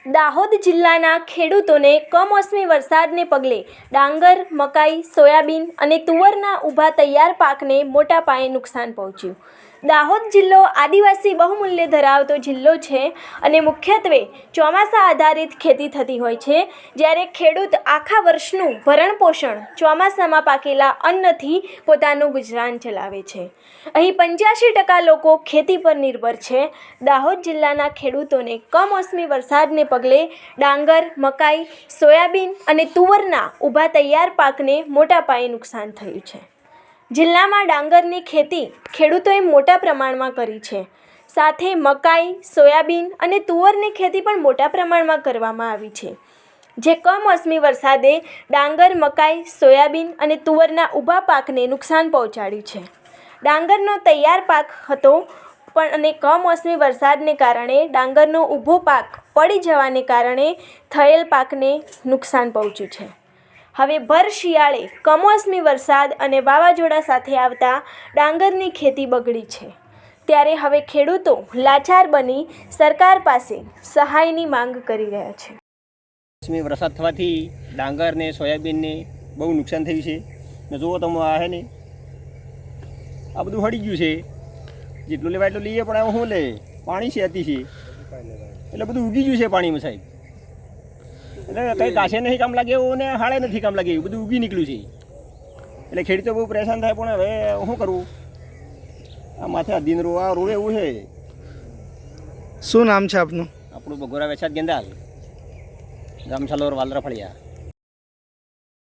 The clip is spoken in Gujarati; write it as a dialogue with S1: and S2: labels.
S1: દાહોદ જિલ્લાના ખેડૂતોને કમોસમી વરસાદને પગલે ડાંગર, મકાઈ, સોયાબીન અને તુવરના ઊભા તૈયાર પાકને મોટા પાયે નુકસાન પહોંચ્યું। દાહોદ જિલ્લો આદિવાસી બહુમૂલ્ય ધરાવતો જિલ્લો છે અને મુખ્યત્વે ચોમાસા આધારિત ખેતી થતી હોય છે, જ્યારે ખેડૂત આખા વર્ષનું ભરણપોષણ ચોમાસામાં પાકેલા અન્નથી પોતાનું ગુજરાન ચલાવે છે। અહીં 85% લોકો ખેતી પર નિર્ભર છે। દાહોદ જિલ્લાના ખેડૂતોને કમોસમી વરસાદને પગલે ડાંગર, મકાઈ, સોયાબીન અને તુવરના ઊભા તૈયાર પાકને મોટા પાયે નુકસાન થયું છે। જિલ્લામાં ડાંગરની ખેતી ખેડૂતોએ મોટા પ્રમાણમાં કરી છે, સાથે મકાઈ, સોયાબીન અને તુવરની ખેતી પણ મોટા પ્રમાણમાં કરવામાં આવી છે। જે કમોસમી વરસાદે ડાંગર, મકાઈ, સોયાબીન અને તુવરના ઊભા પાકને નુકસાન પહોંચાડ્યું છે। ડાંગરનો તૈયાર પાક હતો પણ અને કમોસમી વરસાદને કારણે ડાંગરનો ઊભો પાક પડી જવાને કારણે થયેલ પાકને નુકસાન પહોંચ્યું છે। હવે ભર શિયાળે કમોસમી વરસાદ અને વાવાઝોડા સાથે આવતા ડાંગરની ખેતી બગડી છે, ત્યારે હવે ખેડૂતો લાચાર બની સરકાર પાસે સહાયની માંગ કરી રહ્યા છે।
S2: કમોસમી વરસાદ થવાથી ડાંગર ને સોયાબીનને બહુ નુકસાન થયું છે। ને જુઓ તમે આ હે ને આ બધું હળી ગયું છે, જેટલું લેવાય એટલું લઈએ, પણ શું લે, પાણી છે અતિ છે એટલે બધું ઉગી ગયું છે પાણીમાં સાહેબ। એટલે કંઈ ઘાસે નહીં કામ લાગે એવું ને હાળે નથી કામ લાગે એવું, બધું ઉગી નીકળ્યું છે। એટલે ખેડૂતો બહુ પરેશાન થાય, પણ હવે શું કરવું, આ માથે અધીન આ રોવે એવું છે।
S3: શું નામ છે આપનું?
S2: આપણું બગોરા વેચાત ગેંદાલ, ગામ છલોર, વાલરા ફળિયા।